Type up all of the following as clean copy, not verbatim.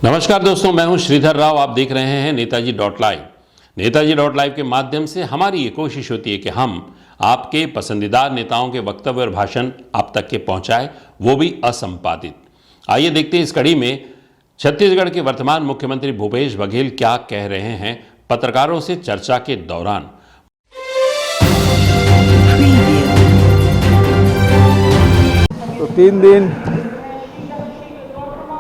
नमस्कार दोस्तों, मैं हूं श्रीधर राव। आप देख रहे हैं Netaji dot live. Netaji dot live के माध्यम से हमारी ये कोशिश होती है कि हम आपके पसंदीदा नेताओं के वक्तव्य और भाषण आप तक के पहुंचाएं, वो भी असंपादित। आइए देखते हैं इस कड़ी में छत्तीसगढ़ के वर्तमान मुख्यमंत्री भूपेश बघेल क्या कह रहे हैं पत्रकारों से चर्चा के दौरान। तो 3 दिन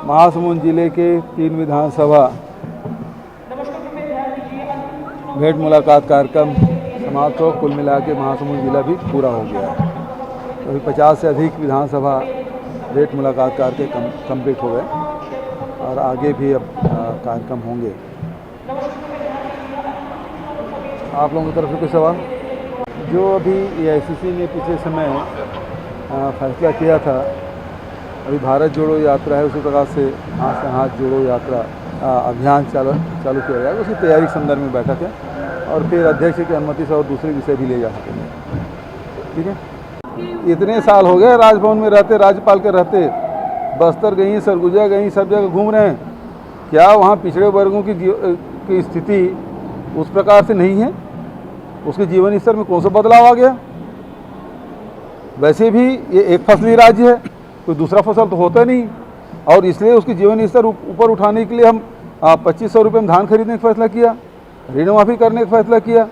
महासमुंद जिले के 3 विधानसभा भेंट मुलाकात कार्यक्रम समाप्त हो। कुल मिला के महासमुंद जिला भी पूरा हो गया है। तो अभी 50 से अधिक विधानसभा भेंट मुलाकात कार्यक्रम कंप्लीट हो गए और आगे भी अब कार्यक्रम होंगे। आप लोगों की तरफ से कोई सवाल? जो अभी AICC ने पिछले समय फैसला किया था, अभी भारत जोड़ो यात्रा है, उसी प्रकार से हाथ से हाथ जोड़ो यात्रा अभियान चालू किया जाएगा। उसकी तैयारी के संदर्भ में बैठक है और फिर अध्यक्ष की अनुमति से और दूसरे विषय भी ले जा सकेंगे। ठीक है। इतने साल हो गए राजभवन में रहते, राज्यपाल के रहते, बस्तर गई, सरगुजा गई, सब जगह घूम रहे हैं। क्या वहाँ पिछड़े वर्गों की स्थिति उस प्रकार से नहीं है? उसके जीवन स्तर में कौन सा बदलाव आ गया? वैसे भी ये एक फसली राज्य है, कोई दूसरा फसल तो होता नहीं, और इसलिए उसकी जीवन स्तर ऊपर उठाने के लिए हम 2500 रुपये में धान खरीदने का फैसला किया, ऋण माफ़ी करने का फैसला किया,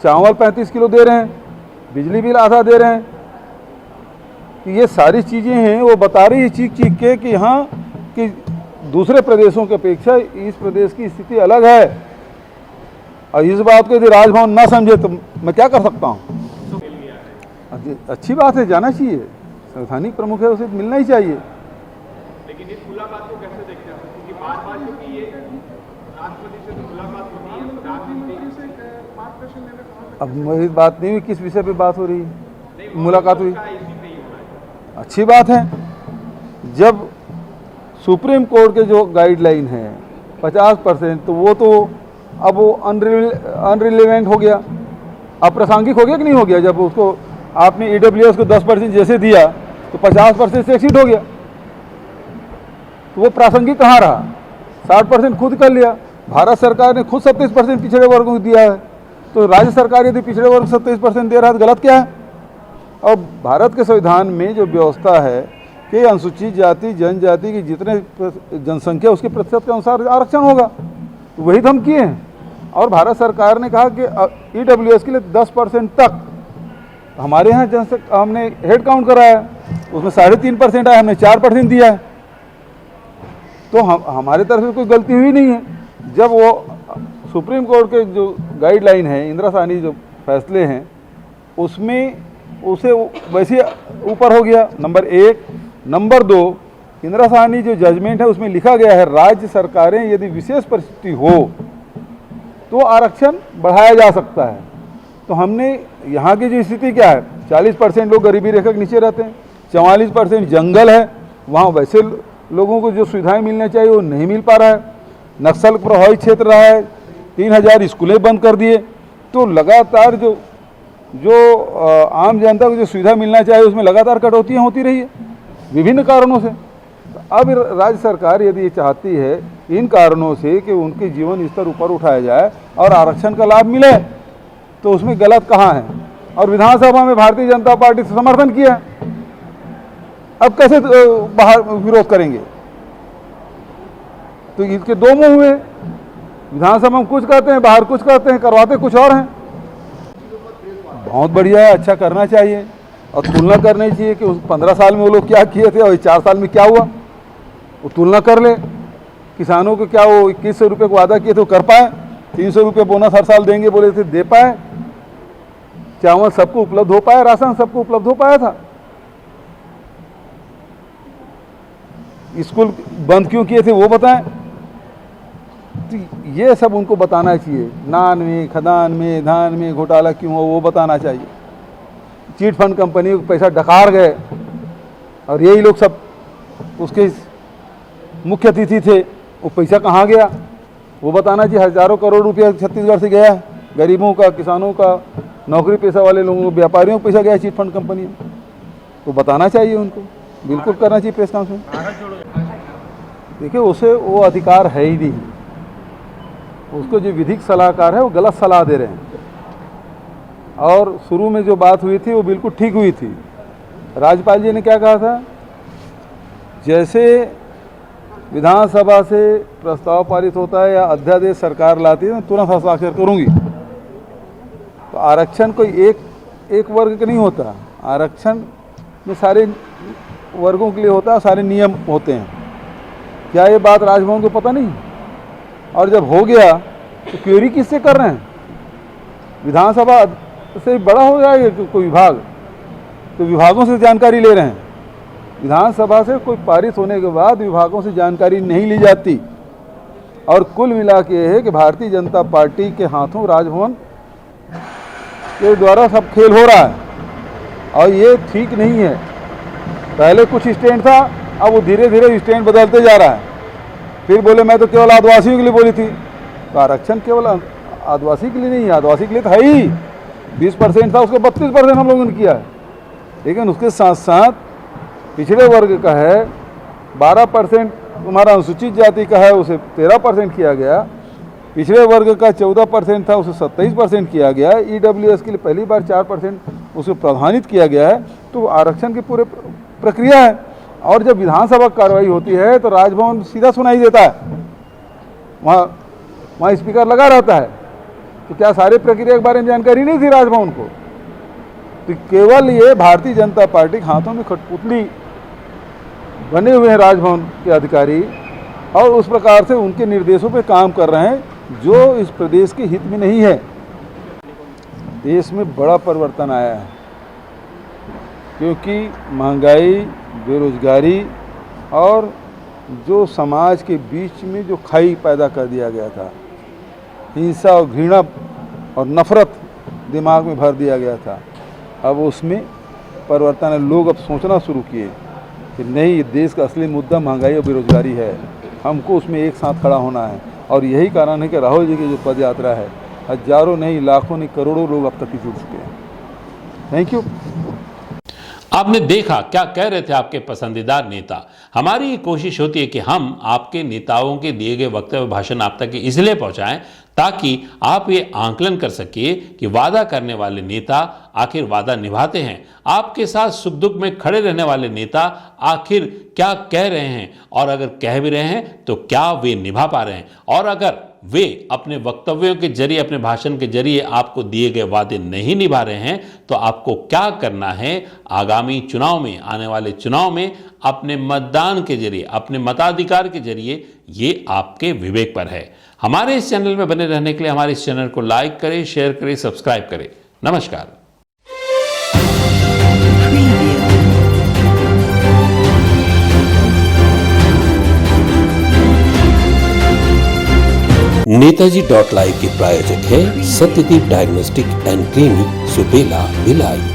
चावल 35 किलो दे रहे हैं, बिजली बिल आधा दे रहे हैं। कि ये सारी चीज़ें हैं, वो बता रही है चीख के कि हाँ, कि दूसरे प्रदेशों की अपेक्षा इस प्रदेश की स्थिति अलग है। और इस बात को यदि राजभवन ना समझे तो मैं क्या कर सकता हूँ? अच्छी बात है, जाना चाहिए। संवैधानिक प्रमुख है, उसे मिलना ही चाहिए। लेकिन इस मुलाकात को कैसे देखते हैं? क्योंकि बार-बार क्योंकि ये राष्ट्रपति से तो मुलाकात होती है, राजनीति से मार्गदर्शन लेने को। अब मेरी बात नहीं हुई, किस विषय पे बात हो रही है? मुलाकात हुई, अच्छी बात है। जब सुप्रीम कोर्ट के जो गाइडलाइन है 50%, तो वो तो अब वो अनरिलेवेंट हो गया, अप्रासंगिक हो गया कि नहीं हो गया? जब उसको आपने EWS को 10% जैसे दिया तो 50% से एक्सीड हो गया, तो वो प्रासंगिक कहाँ रहा? 60% खुद कर लिया। भारत सरकार ने खुद 37% पिछड़े वर्गों को दिया है, तो राज्य सरकार यदि पिछड़े वर्ग 37% दे रहा है तो गलत क्या है? और भारत के संविधान में जो व्यवस्था है कि अनुसूचित जाति जनजाति की जितने जनसंख्या उसके प्रतिशत के अनुसार आरक्षण होगा, तो वही तो हम किए हैं। और भारत सरकार ने कहा कि EWS के लिए 10% तक हमारे यहाँ हमने हेड काउंट कराया, उसमें 3.5% आया, हमने 4% दिया है। तो हमारे तरफ से कोई गलती हुई नहीं है। जब वो सुप्रीम कोर्ट के जो गाइडलाइन है, इंदिरा साहनी जो फैसले हैं, उसमें उसे वैसे ऊपर हो गया, नंबर 1। नंबर 2, इंदिरा साहनी जो जजमेंट है उसमें लिखा गया है राज्य सरकारें यदि विशेष परिस्थिति हो तो आरक्षण बढ़ाया जा सकता है। तो हमने यहाँ की जो स्थिति क्या है, 40% लोग गरीबी रेखा के नीचे रहते हैं, 44% जंगल है, वहाँ वैसे लोगों को जो सुविधाएं मिलना चाहिए वो नहीं मिल पा रहा है। नक्सल प्रभावित क्षेत्र रहा है, 3000 स्कूलें बंद कर दिए। तो लगातार जो आम जनता को जो सुविधा मिलना चाहिए उसमें लगातार कटौतियाँ होती रही है विभिन्न कारणों से। तो अब राज्य सरकार यदि ये चाहती है इन कारणों से कि उनके जीवन स्तर ऊपर उठाया जाए और आरक्षण का लाभ मिले, तो उसमें गलत कहाँ है? और विधानसभा में भारतीय जनता पार्टी से समर्थन किया, अब कैसे बाहर विरोध करेंगे? तो इसके दो मुंह हुए, विधानसभा में कुछ कहते हैं, बाहर कुछ कहते हैं, करवाते कुछ और हैं। बहुत बढ़िया है, अच्छा करना चाहिए और तुलना करनी चाहिए कि उस 15 साल में वो लोग क्या किए थे और 4 साल में क्या हुआ, वो तुलना कर ले। किसानों को क्या वो 2100 रुपये को वादा किए थे वो कर पाए? 300 रुपये बोनस हर साल देंगे बोले थे, दे पाए? चावल सबको उपलब्ध हो पाया? राशन सबको उपलब्ध हो पाया था? स्कूल बंद क्यों किए थे वो बताएं। तो ये सब उनको बताना चाहिए। नान में, खदान में, धान में घोटाला क्यों हो वो बताना चाहिए। चिट फंड कंपनी को पैसा डकार गए और यही लोग सब उसके मुख्य अतिथि थे, वो पैसा कहाँ गया वो बताना चाहिए। हज़ारों करोड़ रुपया छत्तीसगढ़ से गया, गरीबों का, किसानों का, नौकरी पेशा वाले लोगों को, व्यापारियों को पैसा गया चिट फंड कंपनी में, तो बताना चाहिए उनको, बिल्कुल करना चाहिए प्रेस कॉन्फ्रेंस। देखिए उसे वो अधिकार है ही नहीं, उसको जो विधिक सलाहकार है वो गलत सलाह दे रहे हैं। और शुरू में जो बात हुई थी वो बिल्कुल ठीक हुई थी। राज्यपाल जी ने क्या कहा था, जैसे विधानसभा से प्रस्ताव पारित होता है या अध्यादेश सरकार लाती है मैं तुरंत हस्ताक्षर करूंगी। तो आरक्षण कोई एक वर्ग का नहीं होता, आरक्षण में सारे वर्गों के लिए होता है, सारे नियम होते हैं। क्या ये बात राजभवन को पता नहीं? और जब हो गया तो क्वेरी किससे कर रहे हैं? विधानसभा से बड़ा हो जाएगा कोई विभाग, तो विभागों से जानकारी ले रहे हैं। विधानसभा से कोई पारित होने के बाद विभागों से जानकारी नहीं ली जाती। और कुल मिला के ये है कि भारतीय जनता पार्टी के हाथों राजभवन के द्वारा सब खेल हो रहा है और ये ठीक नहीं है। पहले कुछ स्टैंड था, अब वो धीरे धीरे स्टैंड बदलते जा रहा है। फिर बोले मैं तो केवल आदिवासियों के लिए बोली थी, तो आरक्षण केवल आदिवासी के लिए नहीं है, आदिवासी के लिए तो है ही। 20% था, उसको 32% हम लोगों ने किया है। लेकिन उसके साथ साथ पिछड़े वर्ग का है 12%, तुम्हारा अनुसूचित जाति का है उसे 13% किया गया, पिछड़े वर्ग का 14% था उसे 27% किया गया, EWS के लिए पहली बार 4% उसे प्रावधानित किया गया है। तो आरक्षण की पूरे प्रक्रिया है। और जब विधानसभा कार्रवाई होती है तो राजभवन सीधा सुनाई देता है, वहाँ स्पीकर लगा रहता है। तो क्या सारी प्रक्रिया के बारे में जानकारी नहीं थी राजभवन को? तो केवल ये भारतीय जनता पार्टी के हाथों में कठपुतली बने हुए हैं राजभवन के अधिकारी, और उस प्रकार से उनके निर्देशों पे काम कर रहे हैं जो इस प्रदेश के हित में नहीं है। देश में बड़ा परिवर्तन आया है, क्योंकि महंगाई, बेरोजगारी और जो समाज के बीच में जो खाई पैदा कर दिया गया था, हिंसा और घृणा और नफरत दिमाग में भर दिया गया था, अब उसमें परिवर्तन है। लोग अब सोचना शुरू किए कि नहीं, देश का असली मुद्दा महंगाई और बेरोजगारी है, हमको उसमें एक साथ खड़ा होना है। और यही कारण है कि राहुल जी की जो पद यात्रा है, हजारों नहीं, लाखों नहीं, करोड़ों लोग अब तक ही जुड़ चुके हैं। Thank you. आपने देखा क्या कह रहे थे आपके पसंदीदा नेता। हमारी ये कोशिश होती है कि हम आपके नेताओं के दिए गए वक्तव्य भाषण आप तक इसलिए पहुंचाएं ताकि आप ये आंकलन कर सकिए कि वादा करने वाले नेता आखिर वादा निभाते हैं, आपके साथ सुख दुख में खड़े रहने वाले नेता आखिर क्या कह रहे हैं, और अगर कह भी रहे हैं तो क्या वे निभा पा रहे हैं, और अगर वे अपने वक्तव्यों के जरिए, अपने भाषण के जरिए आपको दिए गए वादे नहीं निभा रहे हैं तो आपको क्या करना है आगामी चुनाव में, आने वाले चुनाव में अपने मतदान के जरिए, अपने मताधिकार के जरिए, ये आपके विवेक पर है। हमारे इस चैनल में बने रहने के लिए हमारे इस चैनल को लाइक करें, शेयर करें, सब्सक्राइब करें। नमस्कार। नेताजी.live के प्रायोजक है Satyadeep diagnostic and clinic, Supela, Bhilai.